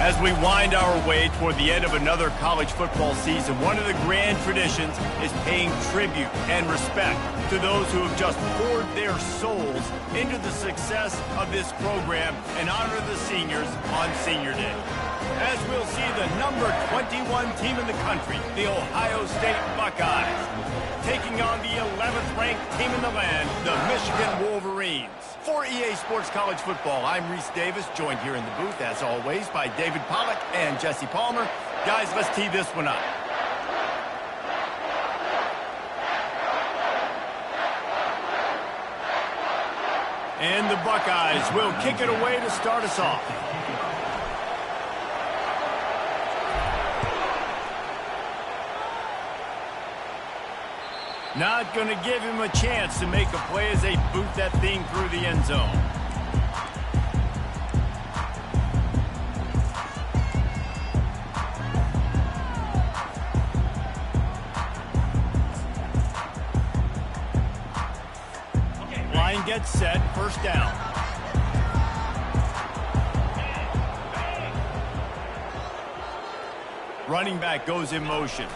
As we wind our way toward the end of another college football season, one of the grand traditions is paying tribute and respect to those who have just poured their souls into the success of this program and honor the seniors on Senior Day. As we'll see the number 21 team in the country, the Ohio State Buckeyes, taking on the 11th ranked team in the land, the Michigan Wolverines. For EA Sports College Football, I'm Reese Davis, joined here in the booth, as always, by David Pollack and Jesse Palmer. Guys, let's tee this one up. And the Buckeyes will kick it away to start us off. Not going to give him a chance to make a play as they boot that thing through the end zone. Line gets set, first down. Running back goes in motion.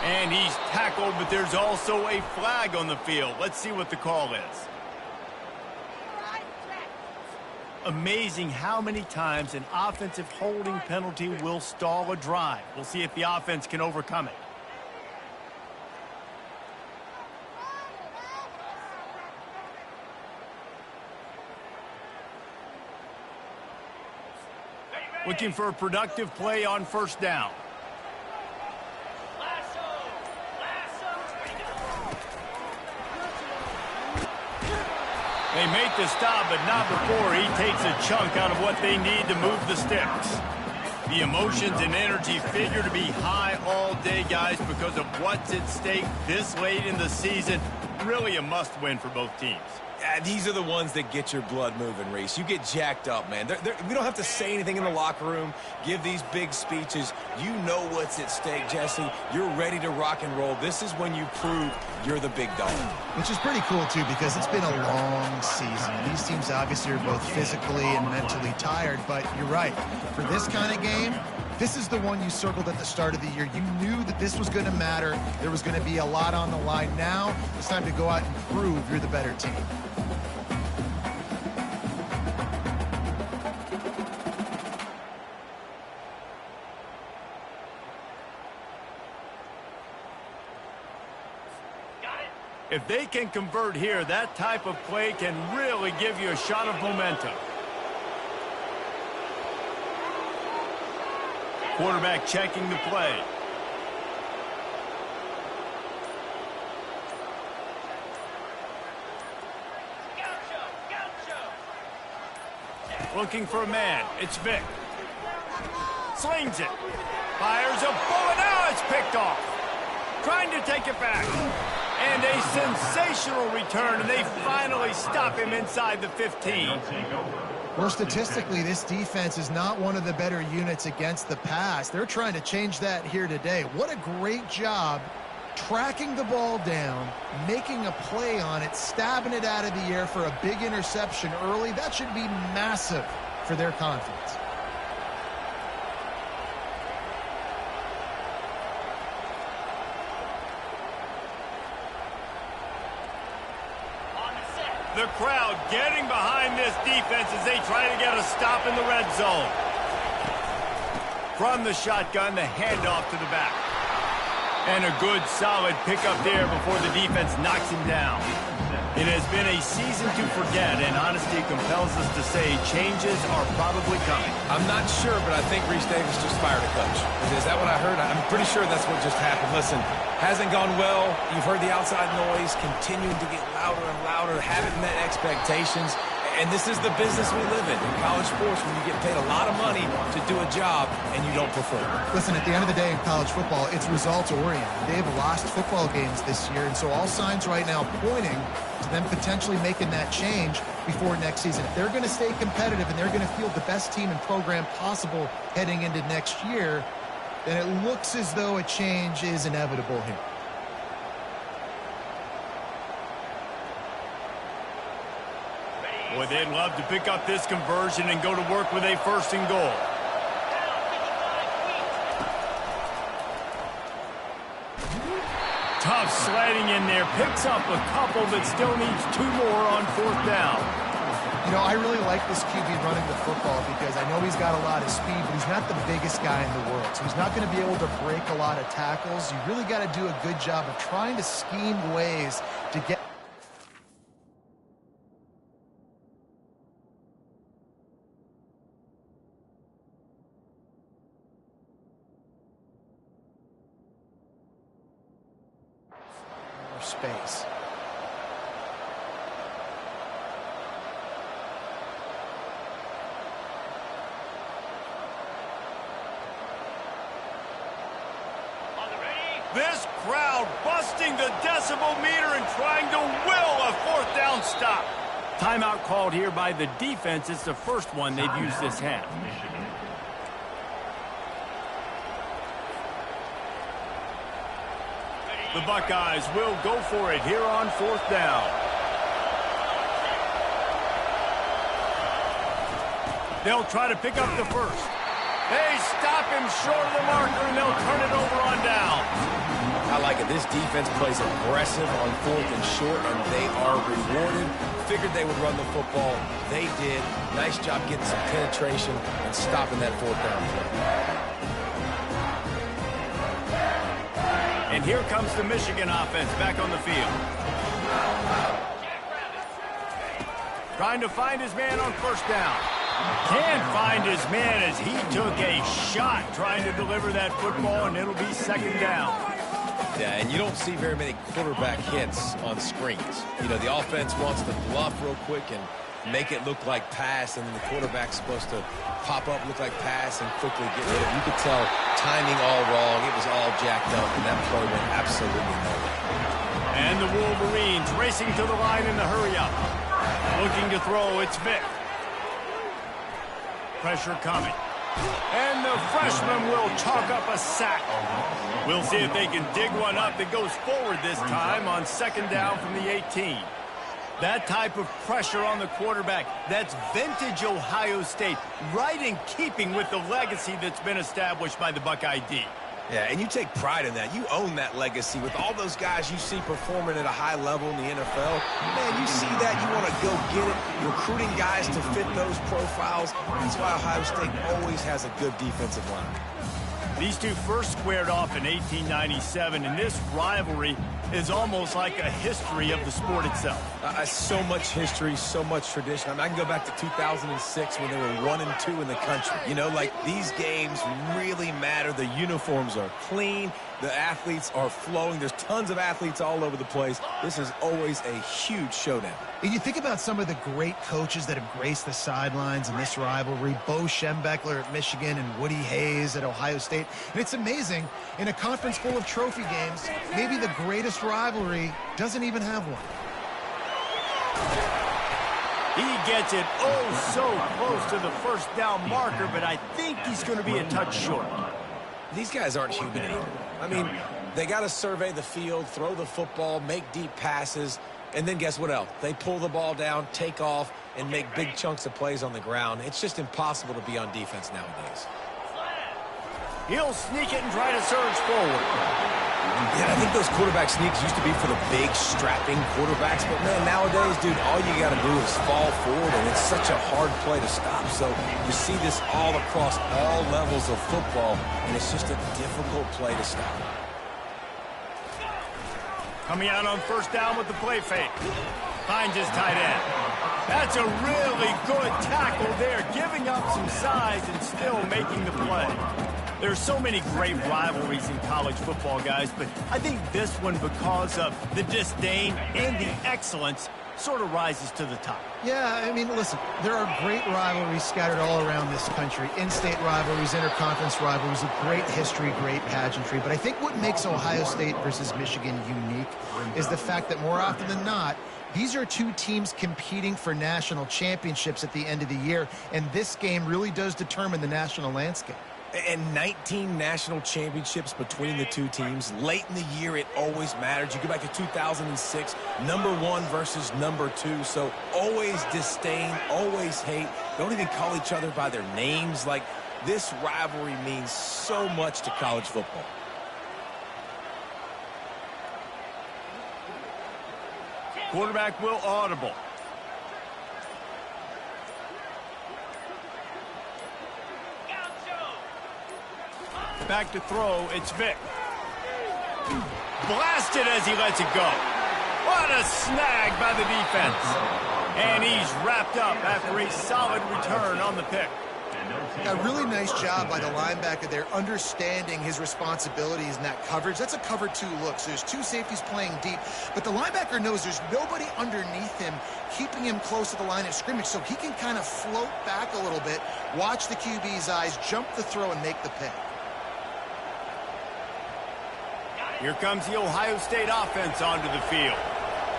And he's tackled, but there's also a flag on the field. Let's see what the call is. Amazing how many times an offensive holding penalty will stall a drive. We'll see if the offense can overcome it. Looking for a productive play on first down. They make the stop, but not before he takes a chunk out of what they need to move the sticks. The emotions and energy figure to be high all day, guys, because of what's at stake this late in the season. Really a must-win for both teams. Yeah, these are the ones that get your blood moving, Reese. You get jacked up, man. We don't have to say anything in the locker room, give these big speeches. You know what's at stake, Jesse. You're ready to rock and roll. This is when you prove you're the big dog. Which is pretty cool, too, because it's been a long season. These teams obviously are both physically and mentally tired, but you're right. For this kind of game, this is the one you circled at the start of the year. You knew that this was going to matter. There was going to be a lot on the line. Now it's time to go out and prove you're the better team. If they can convert here, that type of play can really give you a shot of momentum. Quarterback checking the play. Looking for a man. It's Vic. Slings it. Fires a bullet. Now it's picked off. Trying to take it back. And a sensational return, and they finally stop him inside the 15. Well, statistically, this defense is not one of the better units against the pass. They're trying to change that here today. What a great job tracking the ball down, making a play on it, stabbing it out of the air for a big interception early. That should be massive for their confidence. The crowd getting behind this defense as they try to get a stop in the red zone. From the shotgun, the handoff to the back. And a good, solid pickup there before the defense knocks him down. It has been a season to forget, and honesty compels us to say changes are probably coming. I'm not sure, but I think Reese Davis just fired a coach. Is that what I heard? I'm pretty sure that's what just happened. Listen, hasn't gone well. You've heard the outside noise continuing to get louder and louder. Haven't met expectations. And this is the business we live in college sports, when you get paid a lot of money to do a job and you don't perform. Listen, at the end of the day in college football, it's results-oriented. They have lost football games this year, and so all signs right now pointing to them potentially making that change before next season. If they're going to stay competitive and they're going to field the best team and program possible heading into next year, then it looks as though a change is inevitable here. Boy, they'd love to pick up this conversion and go to work with a 1st and goal. Tough sledding in there. Picks up a couple, but still needs 2 more on 4th down. You know, I really like this QB running the football because I know he's got a lot of speed, but he's not the biggest guy in the world. So he's not going to be able to break a lot of tackles. You really got to do a good job of trying to scheme ways to get... space. This crowd busting the decibel meter and trying to will a 4th down stop. Timeout called here by the defense. It's the first one they've used this half. The Buckeyes will go for it here on 4th down. They'll try to pick up the 1st. They stop him short of the marker, and they'll turn it over on down. I like it. This defense plays aggressive on 4th and short, and they are rewarded. Figured they would run the football. They did. Nice job getting some penetration and stopping that 4th down play. And here comes the Michigan offense back on the field. Trying to find his man on 1st down. Can't find his man as he took a shot trying to deliver that football, and it'll be 2nd down. Yeah, and you don't see very many quarterback hits on screens. You know, the offense wants to bluff real quick and make it look like pass, and then the quarterback's supposed to pop up, look like pass, and quickly get rid of it. You could tell timing all wrong. It was all jacked up, and that play went absolutely nowhere. And the Wolverines racing to the line in the hurry-up. Looking to throw, it's Vick. Pressure coming. And the freshman will chalk up a sack. We'll see if they can dig one up that goes forward this time on 2nd down from the 18. That type of pressure on the quarterback, that's vintage Ohio State, right in keeping with the legacy that's been established by the Buckeye D. Yeah, and you take pride in that. You own that legacy with all those guys you see performing at a high level in the NFL. Man, you see that, you want to go get it. You're recruiting guys to fit those profiles. That's why Ohio State always has a good defensive line. These two first squared off in 1897, and this rivalry is almost like a history of the sport itself. So much history, so much tradition. I mean, I can go back to 2006 when they were 1-2 in the country. You know, like, these games really matter. The uniforms are clean. The athletes are flowing. There's tons of athletes all over the place. This is always a huge showdown. And you think about some of the great coaches that have graced the sidelines in this rivalry. Bo Schembechler at Michigan and Woody Hayes at Ohio State. And it's amazing, in a conference full of trophy games, maybe the greatest rivalry doesn't even have one. He gets it oh so close to the 1st down marker, but I think he's going to be a touch short. These guys aren't human anymore. I mean, they got to survey the field, throw the football, make deep passes, and then guess what else? They pull the ball down, take off, and make big chunks of plays on the ground. It's just impossible to be on defense nowadays. He'll sneak it and try to surge forward. Yeah, I think those quarterback sneaks used to be for the big, strapping quarterbacks. But, man, nowadays, dude, all you got to do is fall forward, and it's such a hard play to stop. So you see this all across all levels of football, and it's just a difficult play to stop. Coming out on 1st down with the play fake. Finds his tight end. That's a really good tackle there, giving up some size and still making the play. There's so many great rivalries in college football, guys, but I think this one, because of the disdain and the excellence, sort of rises to the top. Yeah, I mean, listen, there are great rivalries scattered all around this country. In-state rivalries, interconference rivalries, of great history, great pageantry. But I think what makes Ohio State versus Michigan unique is the fact that more often than not, these are two teams competing for national championships at the end of the year, and this game really does determine the national landscape. And 19 national championships between the two teams. Late in the year, it always matters. You go back to 2006, #1 versus #2. So always disdain, always hate. Don't even call each other by their names. Like, this rivalry means so much to college football. Quarterback will audible. Back to throw, it's Vick. Blasted as he lets it go. What a snag by the defense. And he's wrapped up after a solid return on the pick. A really nice job by the linebacker there, understanding his responsibilities in that coverage. That's a cover 2 look, so there's 2 safeties playing deep, but the linebacker knows there's nobody underneath him keeping him close to the line of scrimmage, so he can kind of float back a little bit, watch the QB's eyes, jump the throw, and make the pick. Here comes the Ohio State offense onto the field.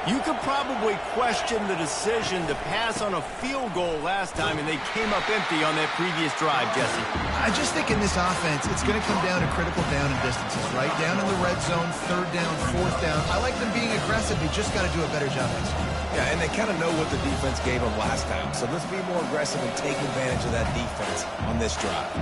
You could probably question the decision to pass on a field goal last time, and they came up empty on that previous drive, Jesse. I just think in this offense, it's going to come down to critical down and distances, right? Down in the red zone, 3rd down, 4th down. I like them being aggressive. They just got to do a better job executing. Yeah, and they kind of know what the defense gave them last time. So let's be more aggressive and take advantage of that defense on this drive.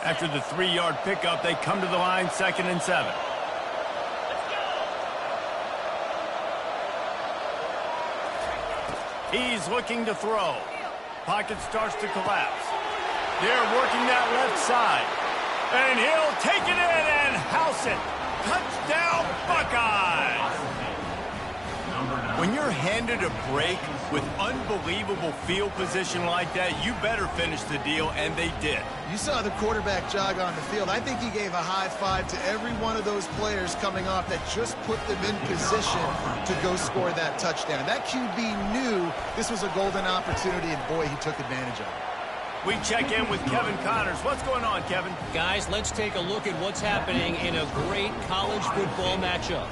After the 3-yard pickup, they come to the line, 2nd and 7. He's looking to throw. Pocket starts to collapse. They're working that left side. And he'll take it in and house it. Touchdown, Buckeyes! When you're handed a break with unbelievable field position like that, you better finish the deal, and they did. You saw the quarterback jog on the field. I think he gave a high five to every one of those players coming off that just put them in position to go score that touchdown. That QB knew this was a golden opportunity, and boy, he took advantage of it. We check in with Kevin Connors. What's going on, Kevin? Guys, let's take a look at what's happening in a great college football matchup.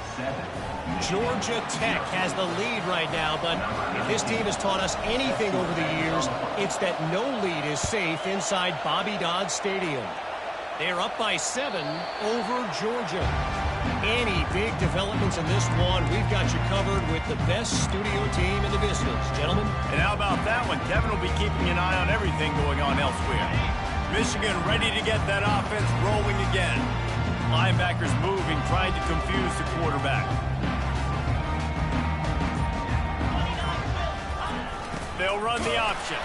Georgia Tech has the lead right now, but if this team has taught us anything over the years, it's that no lead is safe inside Bobby Dodd Stadium. They're up by 7 over Georgia. Any big developments in this one, we've got you covered with the best studio team in the business, gentlemen. And how about that one? Kevin will be keeping an eye on everything going on elsewhere. Michigan ready to get that offense rolling again. Linebackers moving, trying to confuse the quarterback. They'll run the option.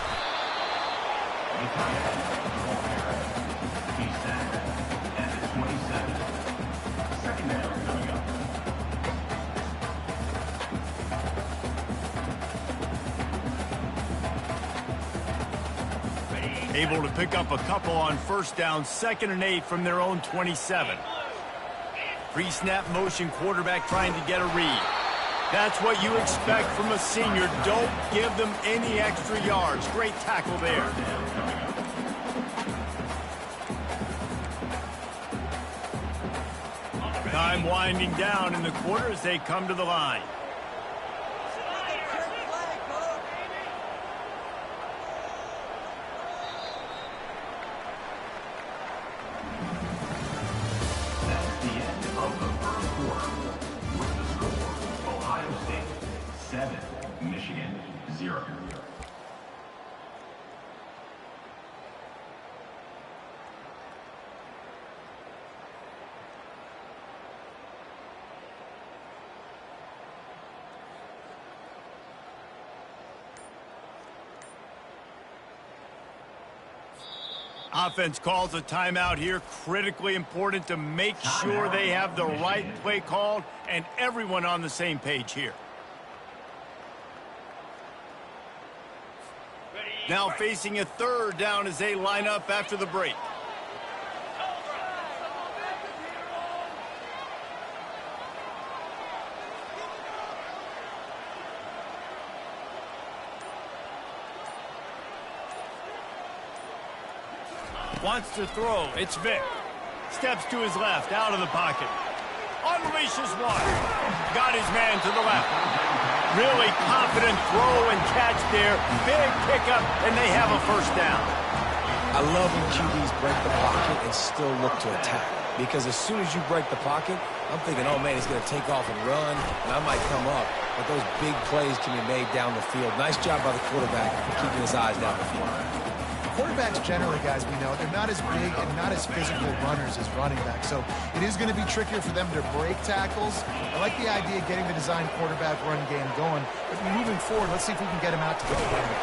Able to pick up a couple on 1st down, 2nd and 8 from their own 27. Pre-snap motion, quarterback trying to get a read. That's what you expect from a senior. Don't give them any extra yards. Great tackle there. Time winding down in the quarter as they come to the line. Offense calls a timeout here. Critically important to make sure they have the right play called and everyone on the same page here. Now facing a 3rd down as they line up after the break. Wants to throw. It's Vick. Steps to his left, out of the pocket. Unleashes one. Got his man to the left. Really confident throw and catch there. Big pickup, and they have a first down. I love when QBs break the pocket and still look to attack. Because as soon as you break the pocket, I'm thinking, oh, man, he's going to take off and run, and I might come up. But those big plays can be made down the field. Nice job by the quarterback for keeping his eyes down the field. Quarterbacks generally, guys, we know, they're not as big and not as physical runners as running backs. So it is going to be trickier for them to break tackles. I like the idea of getting the design quarterback run game going. But moving forward, let's see if we can get him out to the field.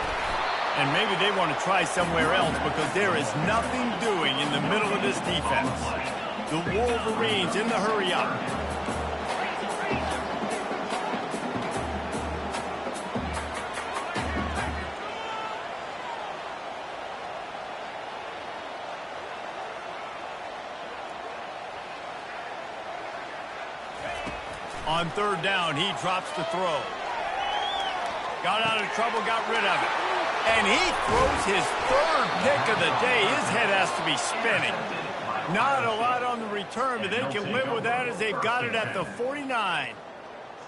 And maybe they want to try somewhere else because there is nothing doing in the middle of this defense. The Wolverines in the hurry up. On third down, he drops the throw. Got out of trouble, got rid of it. And he throws his third pick of the day. His head has to be spinning. Not a lot on the return, but they can live with that as they've got it at the 49.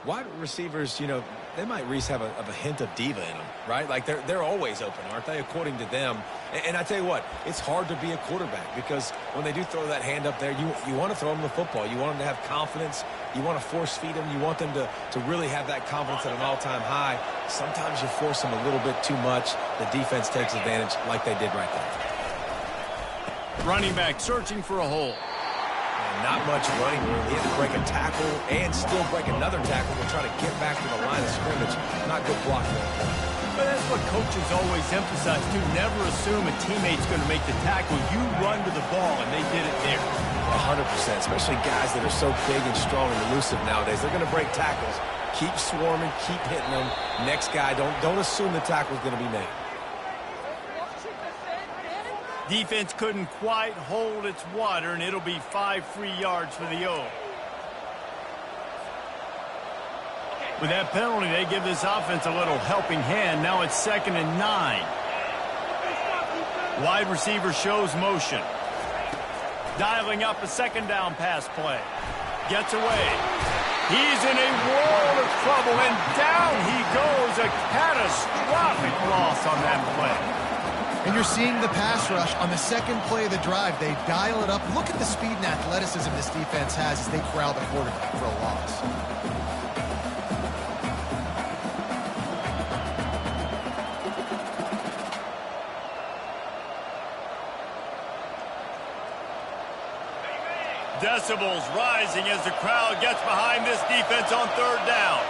Wide receivers, you know, they might, Reese, have a hint of diva in them, right? Like, they're always open, aren't they, according to them? And I tell you what, it's hard to be a quarterback because when they do throw that hand up there, you want to throw them the football. You want them to have confidence. You want to force feed them. You want them to really have that confidence at an all-time high. Sometimes you force them a little bit too much. The defense takes advantage like they did right there. Running back searching for a hole. And not much running room. He had to break a tackle and still break another tackle to try to get back to the line of scrimmage. Not good blocking that point. But that's what coaches always emphasize, too. Never assume a teammate's going to make the tackle. You run to the ball, and they did it there. 100%, especially guys that are so big and strong and elusive nowadays. They're going to break tackles. Keep swarming, keep hitting them. Next guy, don't assume the tackle's going to be made. Defense couldn't quite hold its water, and it'll be 5 free yards for the O. With that penalty, they give this offense a little helping hand. Now it's 2nd and 9. Wide receiver shows motion. Dialing up a second down pass play. Gets away. He's in a world of trouble, and down he goes. A catastrophic loss on that play. And you're seeing the pass rush on the second play of the drive. They dial it up. Look at the speed and athleticism this defense has as they corral the quarterback for a loss. Decibels rising as the crowd gets behind this defense on third down.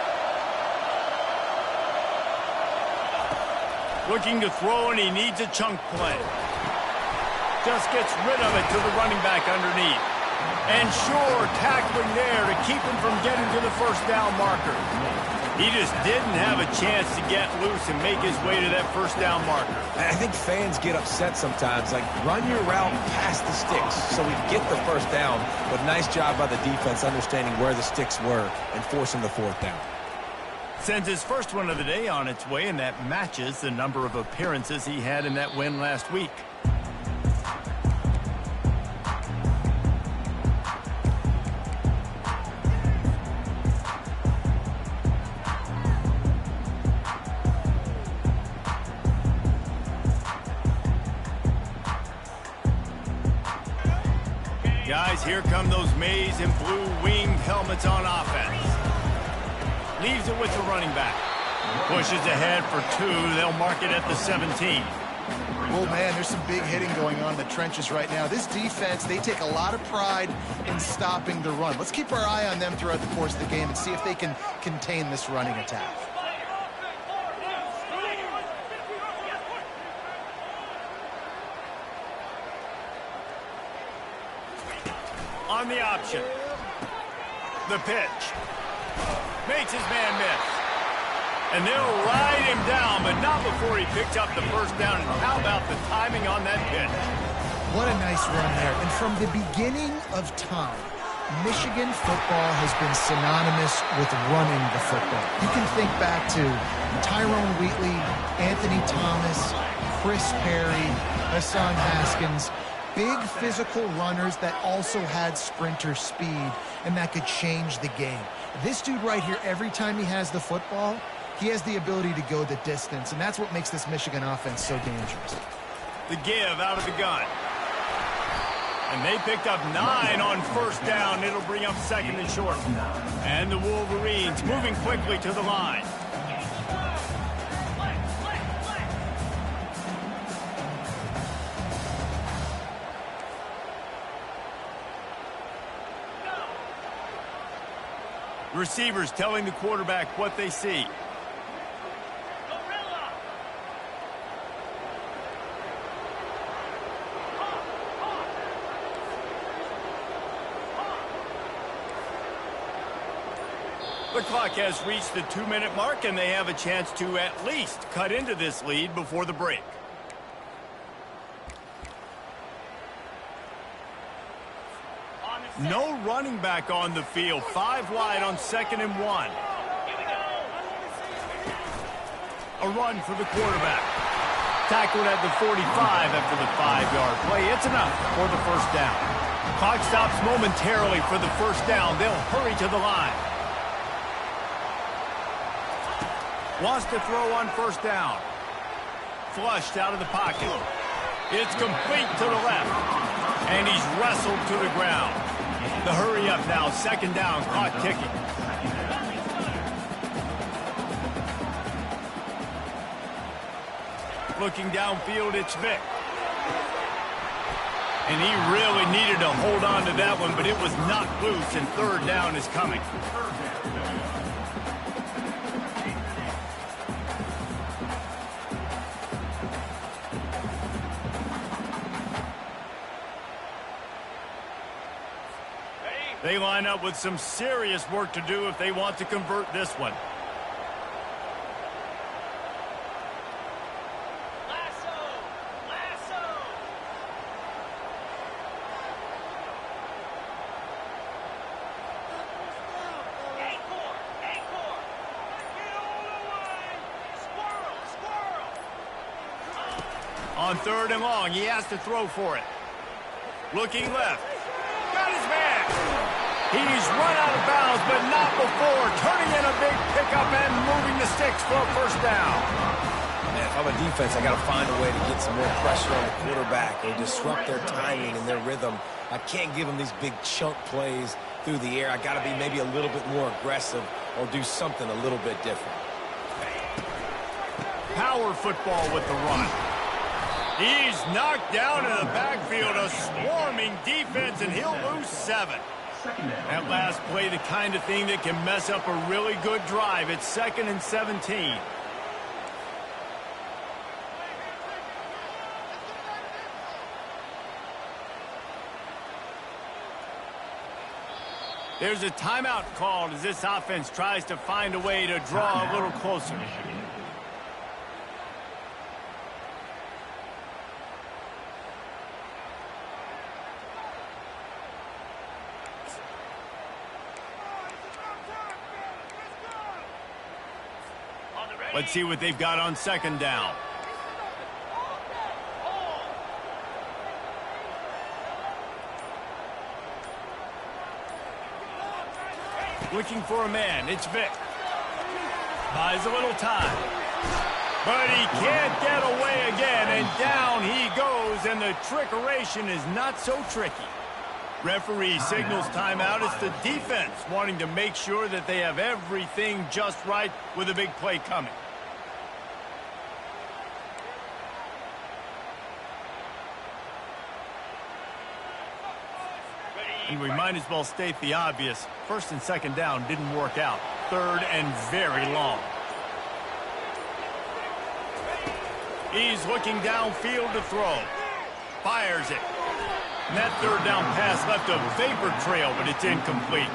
Looking to throw, and he needs a chunk play. Just gets rid of it to the running back underneath. And sure, tackling there to keep him from getting to the first down marker. He just didn't have a chance to get loose and make his way to that first down marker. I think fans get upset sometimes. Like, run your route past the sticks so we get the first down. But nice job by the defense understanding where the sticks were and forcing the fourth down. Sends his first one of the day on its way, and that matches the number of appearances he had in that win last week. Guys, here come those maize and blue winged helmets on offense. Leaves it with the running back. Pushes ahead for 2. They'll mark it at the 17. Well, man, there's some big hitting going on in the trenches right now. This defense, they take a lot of pride in stopping the run. Let's keep our eye on them throughout the course of the game and see if they can contain this running attack. On the option. The pitch. Makes his man miss. And they'll ride him down, but not before he picks up the first down. And how about the timing on that pitch? What a nice run there. And from the beginning of time, Michigan football has been synonymous with running the football. You can think back to Tyrone Wheatley, Anthony Thomas, Chris Perry, Hassan Haskins. big physical runners that also had sprinter speed, and that could change the game. This dude right here, every time he has the football, he has the ability to go the distance, and that's what makes this Michigan offense so dangerous. The give out of the gun. And they picked up 9 on first down. It'll bring up second and short. And the Wolverines moving quickly to the line. Receivers telling the quarterback what they see. The clock has reached the 2-minute mark, and they have a chance to at least cut into this lead before the break. No running back on the field. 5 wide on 2nd and 1. A run for the quarterback. Tackled at the 45 after the 5-yard play. It's enough for the first down. Clock stops momentarily for the first down. They'll hurry to the line. Wants to throw on first down. Flushed out of the pocket. It's complete to the left. And he's wrestled to the ground. The hurry up now. 2nd down. Clock ticking. Looking downfield, it's Vick. And he really needed to hold on to that one, but it was knocked loose, and 3rd down is coming. They line up with some serious work to do if they want to convert this one. On 3rd and long, he has to throw for it. Looking left. Got his man. He's run out of bounds, but not before. Turning in a big pickup and moving the sticks for a first down. Man, if I'm a defense, I got to find a way to get some more pressure on the quarterback or disrupt their timing and their rhythm. I can't give them these big chunk plays through the air. I got to be maybe a little bit more aggressive or do something a little bit different. Power football with the run. He's knocked down in the backfield, a swarming defense, and he'll lose 7. That last play, the kind of thing that can mess up a really good drive. It's 2nd and 17. There's a timeout called as this offense tries to find a way to draw a little closer. Let's see what they've got on 2nd down. Looking for a man. It's Vick. Buys a little time. But he can't get away again, and down he goes, and the trickeration is not so tricky. Referee signals timeout. It's the defense wanting to make sure that they have everything just right with a big play coming. And we might as well state the obvious. 1st and 2nd down didn't work out. 3rd and very long. He's looking downfield to throw. Fires it. And that 3rd down pass left a vapor trail, but it's incomplete.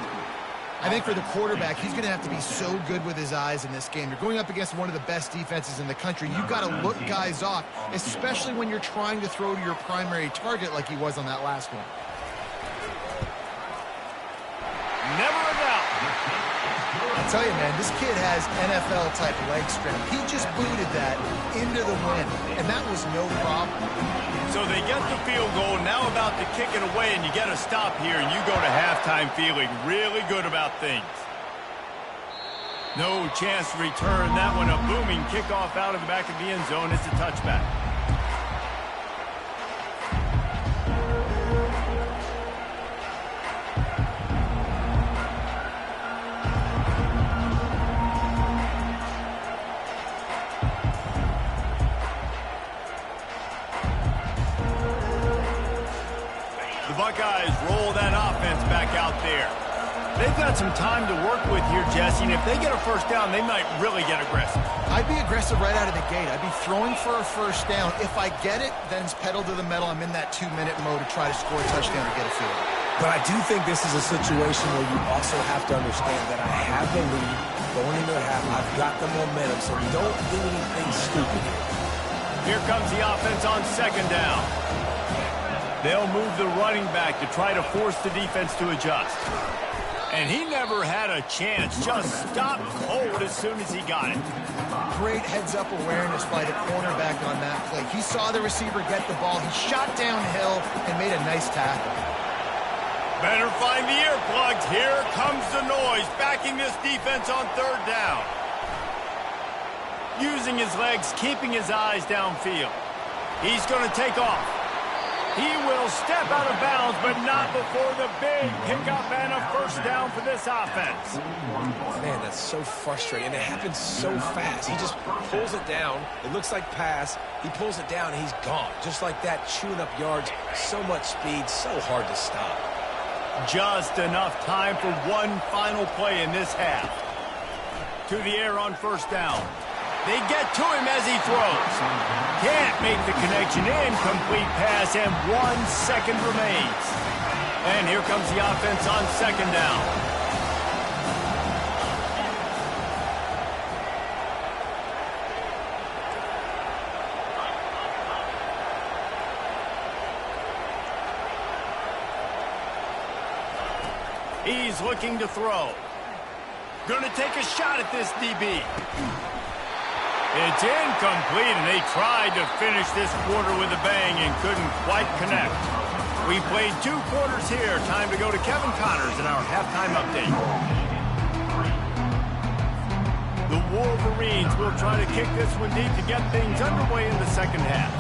I think for the quarterback, he's going to have to be so good with his eyes in this game. You're going up against one of the best defenses in the country. You've got to look guys off, especially when you're trying to throw to your primary target like he was on that last one. Never a doubt. tell you, man, this kid has NFL-type leg strength. He just booted that into the wind, and that was no problem. So they get the field goal, now about to kick it away, and you get a stop here, and you go to halftime feeling really good about things. No chance to return that one. A booming kickoff out of the back of the end zone. It's a touchback. The Buckeyes roll that offense back out there. They've got some time to work with here, Jesse, and if they get a first down, they might really get aggressive. I'd be aggressive right out of the gate. I'd be throwing for a first down. If I get it, then it's pedal to the metal. I'm in that 2-minute mode to try to score a touchdown or get a field. But I do think this is a situation where you also have to understand that I have the lead going into the half. I've got the momentum, so don't do anything stupid here. Here comes the offense on second down. They'll move the running back to try to force the defense to adjust. And he never had a chance. Just stopped cold as soon as he got it. Great heads-up awareness by the cornerback on that play. He saw the receiver get the ball. He shot downhill and made a nice tackle. Better find the earplugs. Here comes the noise, backing this defense on third down. Using his legs, keeping his eyes downfield. He's going to take off. He will step out of bounds, but not before the big pickup and a first down for this offense. Man, that's so frustrating, and it happens so fast. He just pulls it down. It looks like pass. He pulls it down, and he's gone. Just like that, chewing up yards. So much speed, so hard to stop. Just enough time for one final play in this half. To the air on first down. They get to him as he throws. Can't make the connection. Incomplete pass, and 1 second remains. And here comes the offense on second down. He's looking to throw. Gonna take a shot at this DB. It's incomplete, and they tried to finish this quarter with a bang and couldn't quite connect. We played 2 quarters here. Time to go to Kevin Connors in our halftime update. The Wolverines will try to kick this one deep to get things underway in the second half.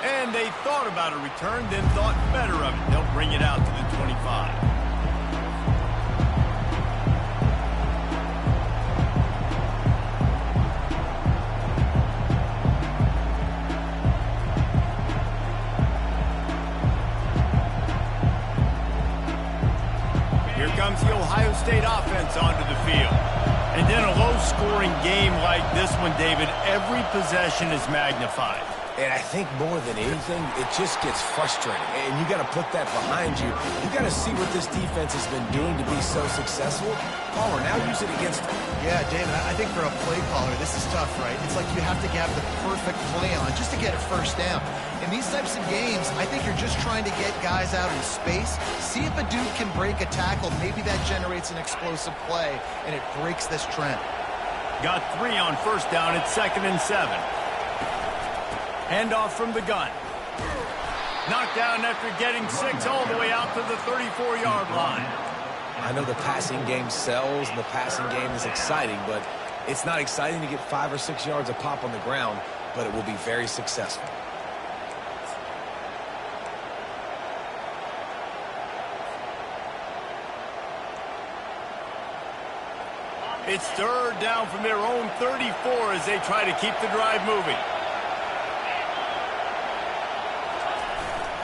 And they thought about a return, then thought better of it. They'll bring it out to the 25. Here comes the Ohio State offense onto the field. And in a low-scoring game like this one, David, every possession is magnified. And I think more than anything, it just gets frustrating. And you got to put that behind you. You got to see what this defense has been doing to be so successful. Palmer, now use it against them. Yeah, David, I think for a play caller, this is tough, right? It's like you have to have the perfect play on just to get a first down. In these types of games, I think you're just trying to get guys out in space, see if a dude can break a tackle. Maybe that generates an explosive play, and it breaks this trend. Got 3 on first down. It's 2nd and 7. Handoff from the gun. Knocked down after getting 6 all the way out to the 34-yard line. I know the passing game sells and the passing game is exciting, but it's not exciting to get 5 or 6 yards a pop on the ground, but it will be very successful. It's 3rd down from their own 34 as they try to keep the drive moving.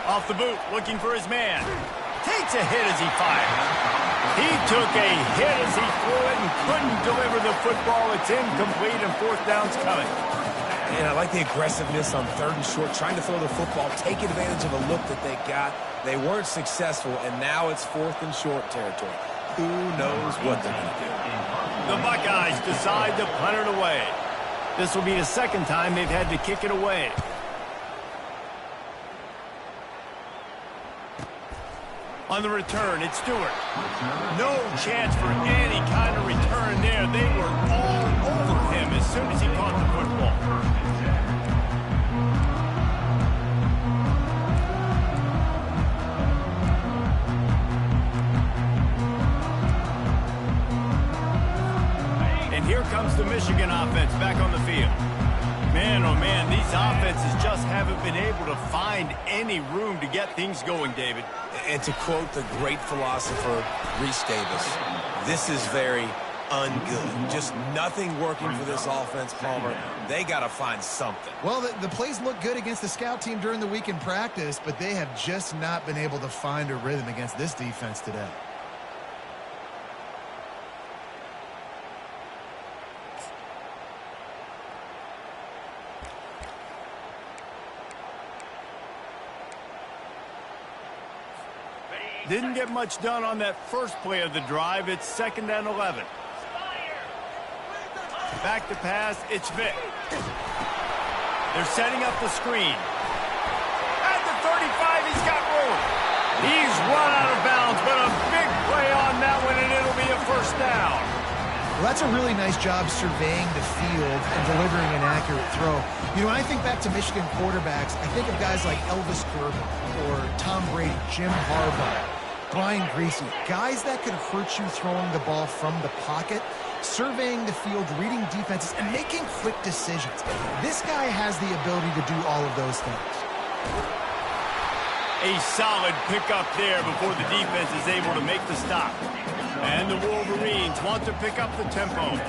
Off the boot, looking for his man. Takes a hit as he fires. He took a hit as he threw it and couldn't deliver the football. It's incomplete, and 4th down's coming. And I like the aggressiveness on 3rd and short, trying to throw the football, take advantage of a look that they got. They weren't successful, and now it's 4th and short territory. Who knows what they're going to do? The Buckeyes decide to punt it away. This will be the 2nd time they've had to kick it away. On the return, it's Stewart. No chance for any kind of return there. They were all over him as soon as he caught the football. And here comes the Michigan offense back on the field. Man, oh man, these offenses just haven't been able to find any room to get things going, David. And to quote the great philosopher, Reese Davis, this is very ungood. Just nothing working for this offense, Palmer. They got to find something. Well, the plays look good against the scout team during the week in practice, but they have just not been able to find a rhythm against this defense today. Didn't get much done on that first play of the drive. It's 2nd and 11. Back to pass, it's Vick. They're setting up the screen. At the 35, he's got room. He's run out of bounds, but a big play on that one, and it'll be a first down. Well, that's a really nice job surveying the field and delivering an accurate throw. You know, when I think back to Michigan quarterbacks, I think of guys like Elvis Gerber or Tom Brady, Jim Harbaugh, Brian Griese, guys that could hurt you throwing the ball from the pocket, surveying the field, reading defenses, and making quick decisions. This guy has the ability to do all of those things. A solid pickup there before the defense is able to make the stop. And the Wolverines want to pick up the tempo.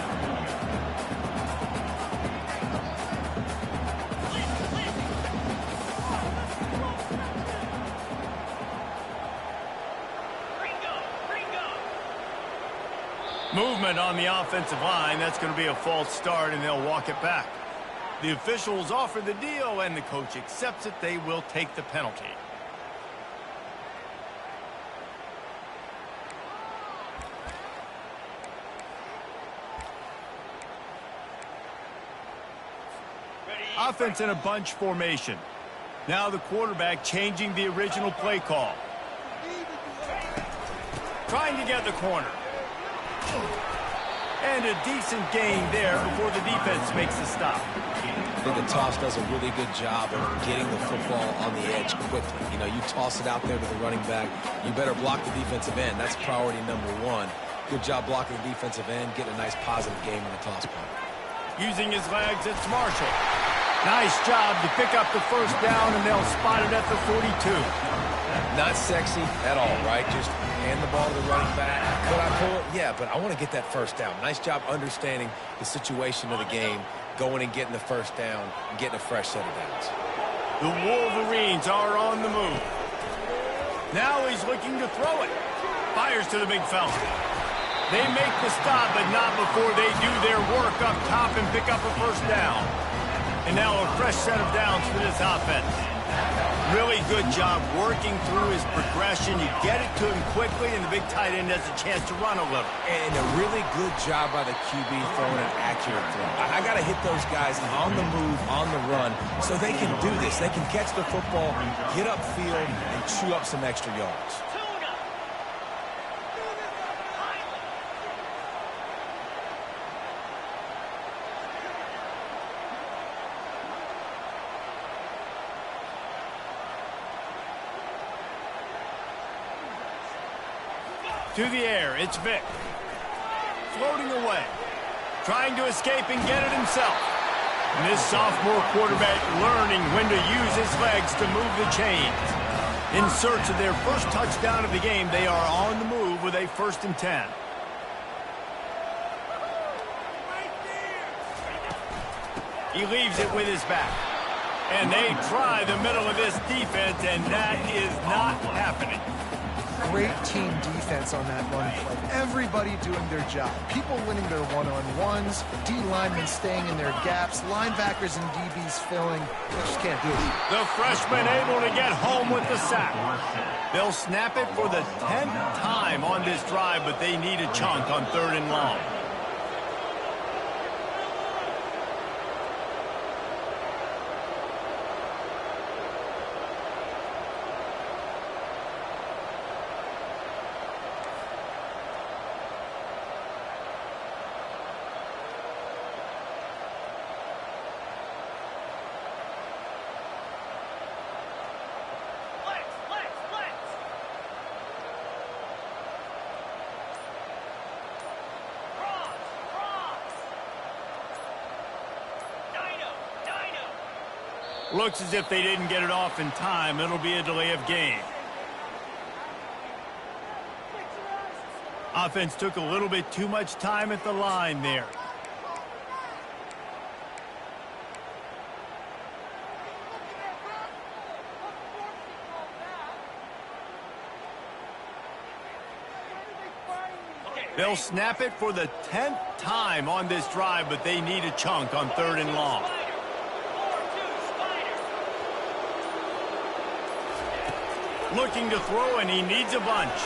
Movement on the offensive line. That's going to be a false start, and they'll walk it back. The officials offer the deal, and the coach accepts it. They will take the penalty. Offense in a bunch formation. Now the quarterback changing the original play call. Trying to get the corner. And a decent gain there before the defense makes the stop. I think the toss does a really good job of getting the football on the edge quickly. You know, you toss it out there to the running back, you better block the defensive end. That's priority number one. Good job blocking the defensive end, getting a nice positive game in the toss point. Using his legs, it's Marshall. Nice job to pick up the first down, and they'll spot it at the 42. Not sexy at all, right? Just hand the ball to the running back. Could I pull it? Yeah, but I want to get that first down. Nice job understanding the situation of the game, going and getting the first down, and getting a fresh set of downs. The Wolverines are on the move. Now he's looking to throw it. Fires to the big fella. They make the stop, but not before they do their work up top and pick up a first down. And now a fresh set of downs for this offense. Really good job working through his progression. You get it to him quickly, and the big tight end has a chance to run a little. And a really good job by the QB throwing an accurate throw. I got to hit those guys on the move, on the run, so they can do this. They can catch the football, get upfield, and chew up some extra yards. To the air, it's Vick. Floating away. Trying to escape and get it himself. And this sophomore quarterback learning when to use his legs to move the chains. In search of their first touchdown of the game, they are on the move with a 1st and 10. He leaves it with his back. And they try the middle of this defense, and that is not happening. Great team defense on that run play. Everybody doing their job. People winning their one-on-ones, D linemen staying in their gaps, linebackers and DBs filling. They just can't do it. The freshman able to get home with the sack. They'll snap it for the 10th time on this drive, but they need a chunk on 3rd and long. Looks as if they didn't get it off in time. It'll be a delay of game. Offense took a little bit too much time at the line there. They'll snap it for the 10th time on this drive, but they need a chunk on 3rd and long. Looking to throw, and he needs a bunch.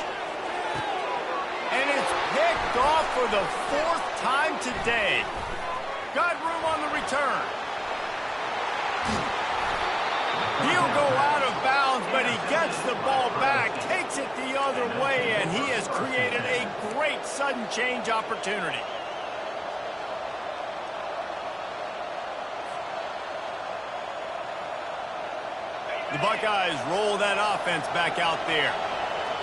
And it's picked off for the 4th time today. Got room on the return. He'll go out of bounds, but he gets the ball back, takes it the other way, and he has created a great sudden change opportunity. The Buckeyes roll that offense back out there.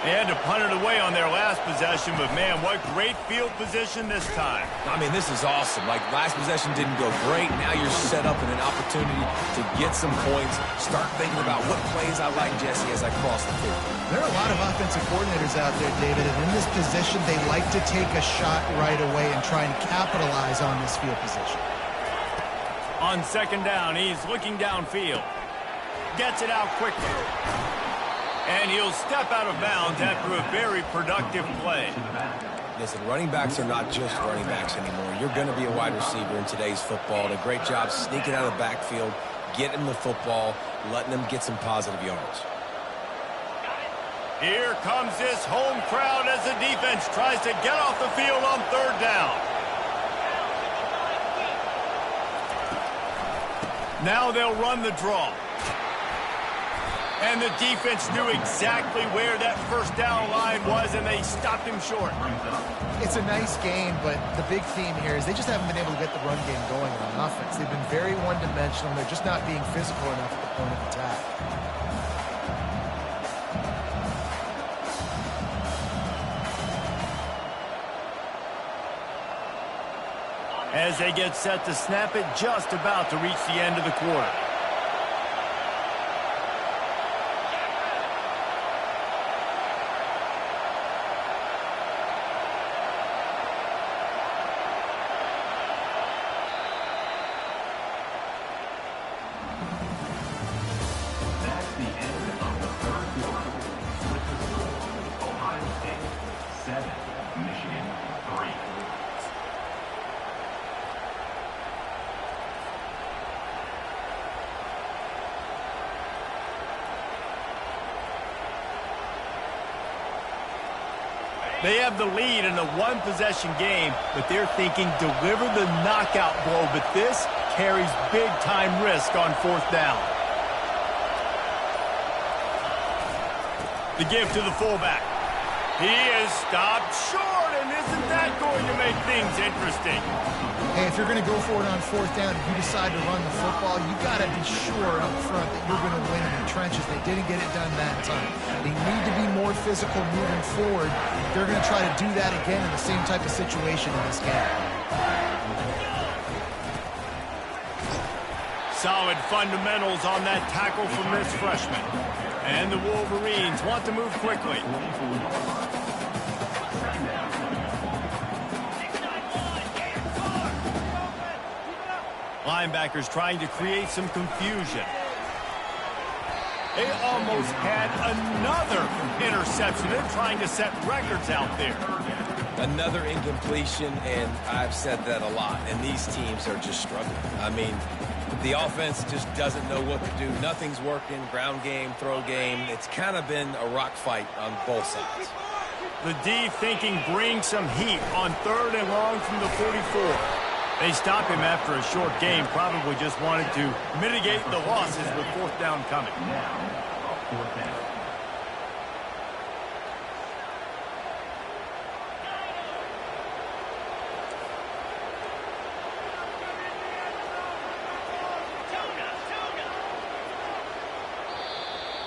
They had to punt it away on their last possession, but man, what great field position this time. I mean, this is awesome. Like, last possession didn't go great. Now you're set up in an opportunity to get some points. Start thinking about what plays I like, Jesse, as I cross the field. There are a lot of offensive coordinators out there, David, and in this position, they like to take a shot right away and try and capitalize on this field position. On 2nd down, he's looking downfield. Gets it out quickly. And he'll step out of bounds after a very productive play. Listen, running backs are not just running backs anymore. You're going to be a wide receiver in today's football. And a great job sneaking out of the backfield, getting the football, letting them get some positive yards. Here comes this home crowd as the defense tries to get off the field on 3rd down. Now they'll run the draw. And the defense knew exactly where that 1st down line was, and they stopped him short. It's a nice game, but the big theme here is they just haven't been able to get the run game going on offense. They've been very one-dimensional. They're just not being physical enough at the point of attack. As they get set to snap it, just about to reach the end of the quarter. They have the lead in a one-possession game, but they're thinking deliver the knockout blow, but this carries big-time risk on 4th down. The give to the fullback. He is stopped short, and isn't that going to make things interesting? Hey, if you're going to go for it on 4th down, if you decide to run the football, you got to be sure up front that you're going to win in the trenches. They didn't get it done that time. They need to be more physical moving forward. They're going to try to do that again in the same type of situation in this game. Solid fundamentals on that tackle from this freshman. And the Wolverines want to move quickly. Linebackers trying to create some confusion. They almost had another interception. They're trying to set records out there. Another incompletion, and I've said that a lot, and these teams are just struggling. I mean, the offense just doesn't know what to do. Nothing's working. Ground game, throw game. It's kind of been a rock fight on both sides. The D thinking bring some heat on 3rd and long from the 44. They stop him after a short game, probably just wanted to mitigate the losses with 4th down coming.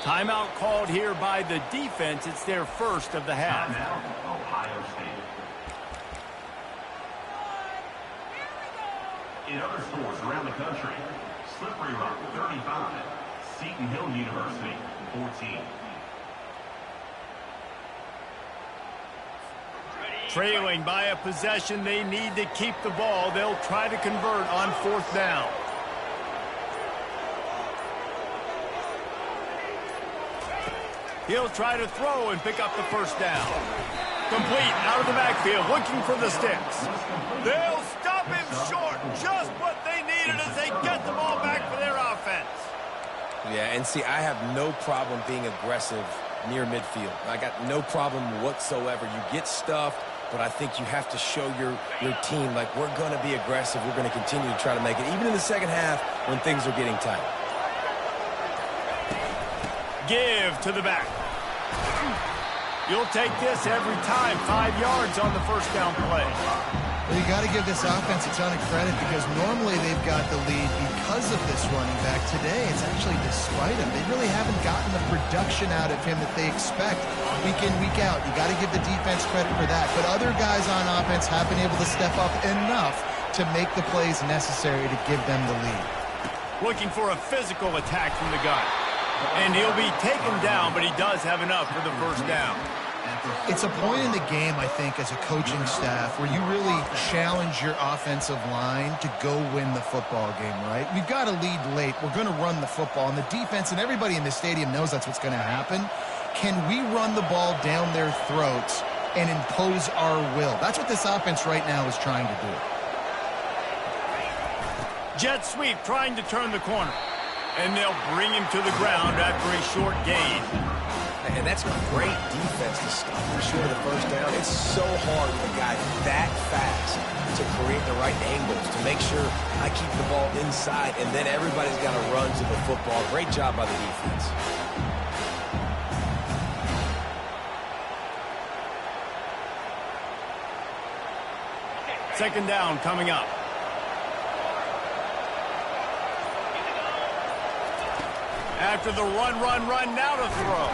Timeout called here by the defense. It's their 1st of the half. Ohio State. In other stores around the country, Slippery Rock 35 Seton Hill University, 14. Trailing by a possession, they need to keep the ball. They'll try to convert on 4th down. He'll try to throw and pick up the 1st down. Complete out of the backfield, looking for the sticks. They'll stop him short. Just what they needed as they get the ball back for their offense. Yeah, and see, I have no problem being aggressive near midfield. I got no problem whatsoever. You get stuffed, but I think you have to show your team, like, we're going to be aggressive. We're going to continue to try to make it, even in the second half when things are getting tight. Give to the back. You'll take this every time. 5 yards on the 1st down play. Well, you got to give this offense a ton of credit because normally they've got the lead because of this running back. Today, it's actually despite him. They really haven't gotten the production out of him that they expect week in, week out. You got to give the defense credit for that. But other guys on offense have been able to step up enough to make the plays necessary to give them the lead. Looking for a physical attack from the gun. And he'll be taken down, but he does have enough for the 1st down. It's a point in the game, I think, as a coaching staff, where you really challenge your offensive line to go win the football game, right? We've got to lead late. We're going to run the football. And the defense and everybody in the stadium knows that's what's going to happen. Can we run the ball down their throats and impose our will? That's what this offense right now is trying to do. Jet sweep trying to turn the corner. And they'll bring him to the ground after a short gain. And that's great defense to stop him short of the 1st down. It's so hard with a guy that fast to create the right angles, to make sure I keep the ball inside, and then everybody's got to run to the football. Great job by the defense. Second down coming up. After the run, now to throw.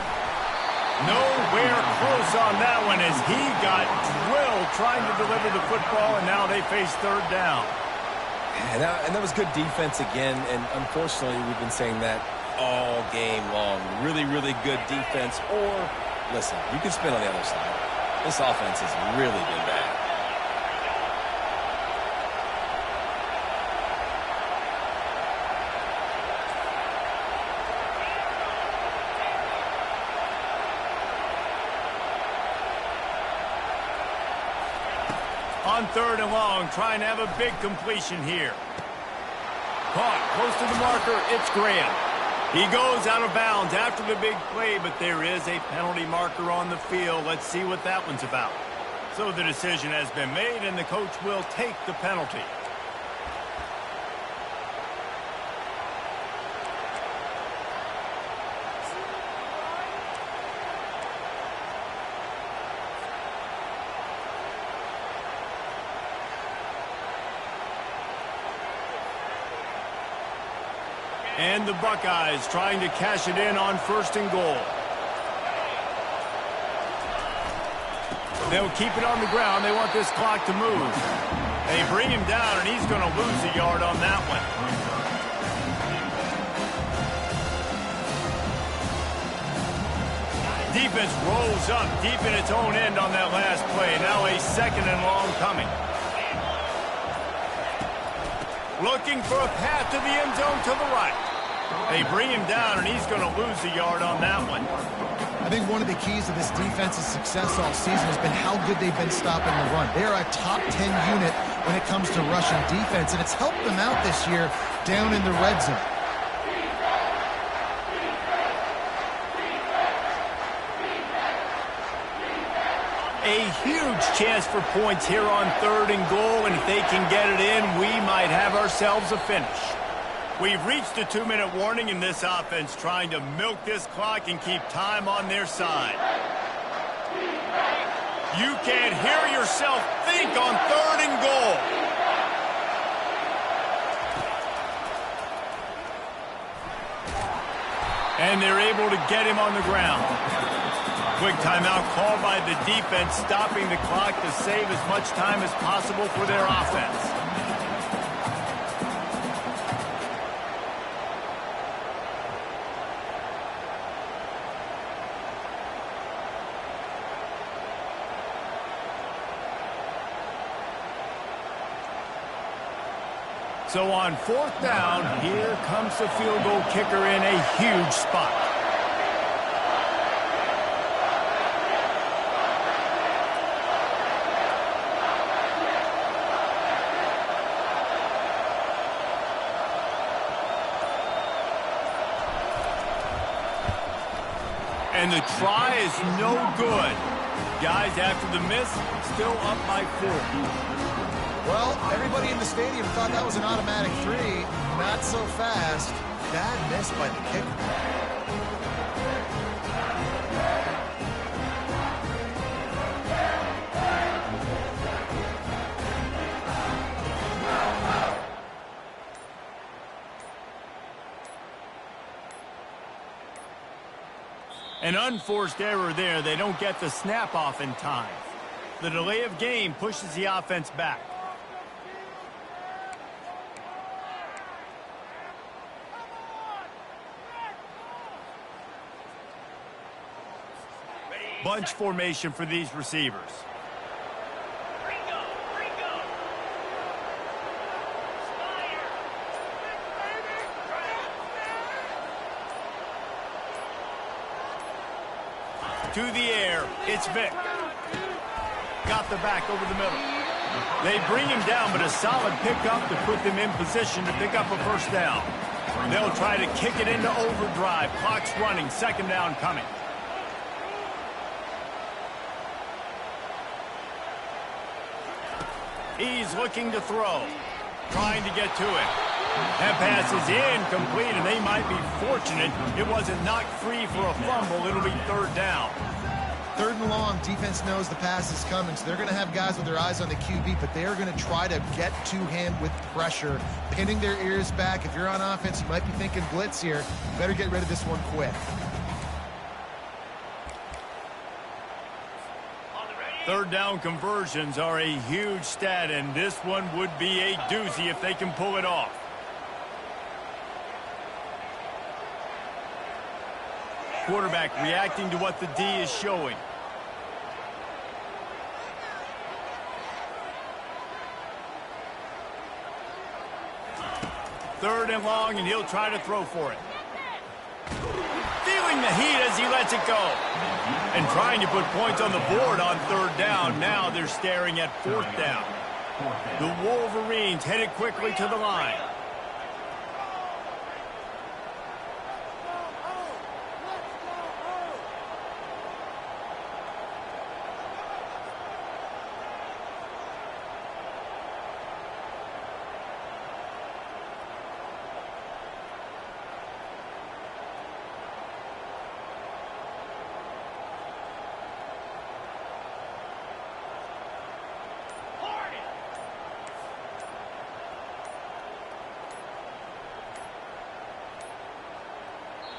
Nowhere close on that one as he got drilled trying to deliver the football, and now they face 3rd down. And that was good defense again, and unfortunately we've been saying that all game long. Really, really good defense. Or, listen, you can spin on the other side. This offense has really been bad. On 3rd and long, trying to have a big completion here. Caught close to the marker, it's Graham. He goes out of bounds after the big play, but there is a penalty marker on the field. Let's see what that one's about. So the decision has been made, and the coach will take the penalty. And the Buckeyes trying to cash it in on 1st and goal. They'll keep it on the ground. They want this clock to move. They bring him down, and he's going to lose a yard on that one. Defense rolls up deep in its own end on that last play. Now a 2nd and long coming. Looking for a path to the end zone to the right. They bring him down, and he's going to lose a yard on that one. I think one of the keys to this defense's success all season has been how good they've been stopping the run. They are a top 10 unit when it comes to rushing defense, and it's helped them out this year down in the red zone. A huge chance for points here on 3rd and goal, and if they can get it in, we might have ourselves a finish. We've reached a 2-minute warning in this offense, trying to milk this clock and keep time on their side. You can't hear yourself think on 3rd and goal. And they're able to get him on the ground. Quick timeout called by the defense, stopping the clock to save as much time as possible for their offense. So on 4th down, here comes the field goal kicker in a huge spot. And the try is no good. Guys, after the miss, still up by 4. Well, everybody in the stadium thought that was an automatic 3. Not so fast. Bad miss by the kicker. An unforced error there. They don't get the snap off in time. The delay of game pushes the offense back. Bunch formation for these receivers. To the air, it's Vick. Got the back over the middle. They bring him down, but a solid pickup to put them in position to pick up a 1st down. They'll try to kick it into overdrive. Clock's running, 2nd down coming. He's looking to throw, trying to get to it. That pass is incomplete, and they might be fortunate it wasn't knocked free for a fumble. It'll be 3rd down. 3rd and long, defense knows the pass is coming, so they're going to have guys with their eyes on the QB, but they are going to try to get to him with pressure, pinning their ears back. If you're on offense, you might be thinking blitz here. You better get rid of this one quick. 3rd down conversions are a huge stat, and this one would be a doozy if they can pull it off. Quarterback reacting to what the D is showing. Third and long, and he'll try to throw for it. Feeling the heat as he lets it go. And trying to put points on the board on 3rd down. Now they're staring at 4th down. The Wolverines headed quickly to the line.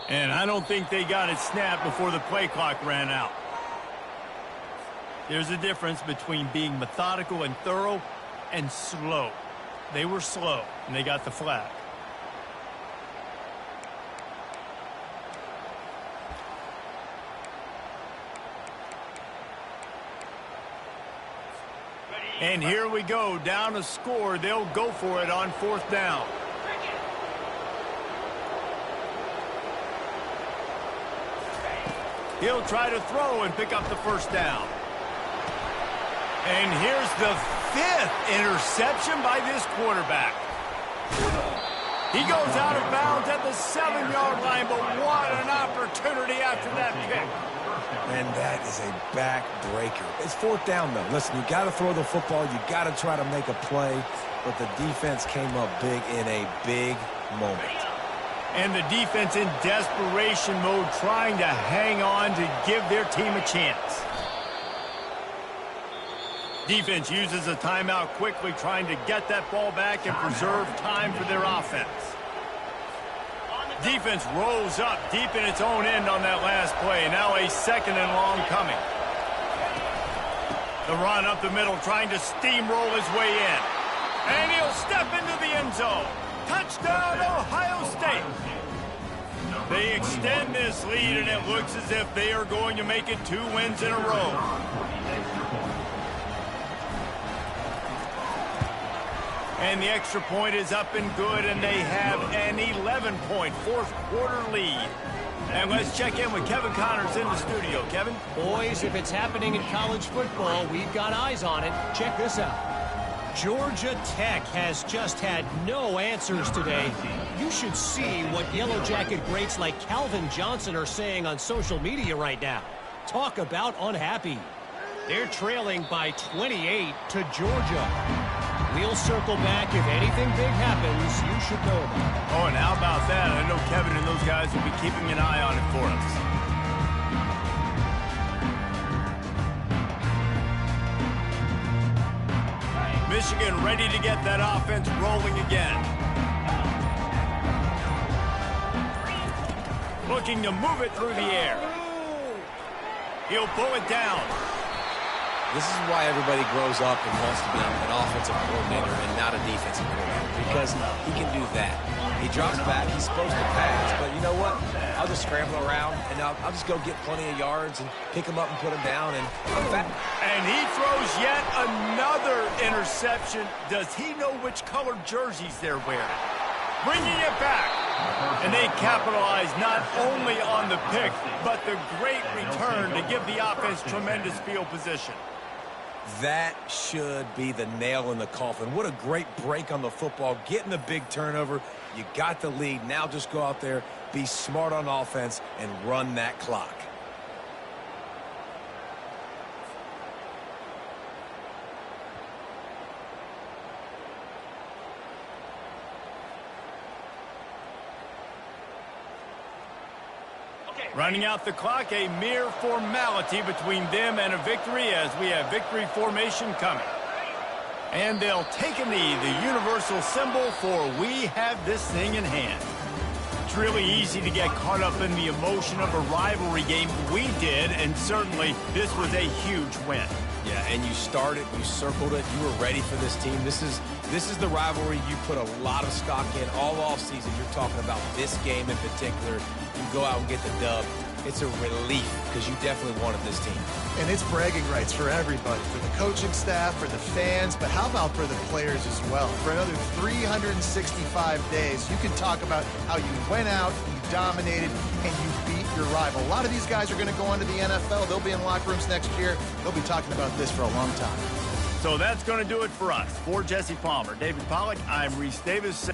And I don't think they got it snapped before the play clock ran out. There's a difference between being methodical and thorough and slow. They were slow, and they got the flag. And here we go, down a score. They'll go for it on 4th down. He'll try to throw and pick up the 1st down. And here's the 5th interception by this quarterback. He goes out of bounds at the 7-yard line, but what an opportunity after that pick. And that is a backbreaker. It's 4th down, though. Listen, you got to throw the football. You got to try to make a play. But the defense came up big in a big moment. And the defense in desperation mode, trying to hang on to give their team a chance. Defense uses a timeout quickly, trying to get that ball back and preserve time for their offense. Defense rolls up deep in its own end on that last play. Now a 2nd and long coming. The run up the middle, trying to steamroll his way in. And he'll step into the end zone. Touchdown, Ohio State. They extend this lead, and it looks as if they are going to make it 2 wins in a row. And the extra point is up and good, and they have an 11-point fourth-quarter lead. And let's check in with Kevin Connors in the studio. Kevin? Boys, if it's happening in college football, we've got eyes on it. Check this out. Georgia Tech has just had no answers today. You should see what Yellow Jacket greats like Calvin Johnson are saying on social media right now. Talk about unhappy. They're trailing by 28 to Georgia. We'll circle back. If anything big happens, you should know about it. Oh, and how about that? I know Kevin and those guys will be keeping an eye on it for us. Michigan ready to get that offense rolling again. Looking to move it through the air. He'll pull it down. This is why everybody grows up and wants to be an offensive coordinator and not a defensive coordinator, because he can do that. He drops back, he's supposed to pass, but you know what? I'll just scramble around, and I'll just go get plenty of yards and pick him up and put him down. And he throws yet another interception. Does he know which colored jerseys they're wearing? Bringing it back. And they capitalize not only on the pick, but the great return to give the offense tremendous field position. That should be the nail in the coffin. What a great break on the football. Getting the big turnover. You got the lead. Now just go out there, be smart on offense, and run that clock. Running out the clock, a mere formality between them and a victory as we have victory formation coming. And they'll take a knee, the universal symbol for we have this thing in hand. It's really easy to get caught up in the emotion of a rivalry game. We did, and certainly this was a huge win. Yeah, and you started, you circled it, you were ready for this team. This is the rivalry you put a lot of stock in all offseason. You're talking about this game in particular. You go out and get the dub. It's a relief because you definitely wanted this team. And it's bragging rights for everybody, for the coaching staff, for the fans, but how about for the players as well? For another 365 days, you can talk about how you went out, you dominated, and you beat your rival. A lot of these guys are going to go on to the NFL. They'll be in locker rooms next year. They'll be talking about this for a long time. So that's going to do it for us. For Jesse Palmer, David Pollack, I'm Reese Davis.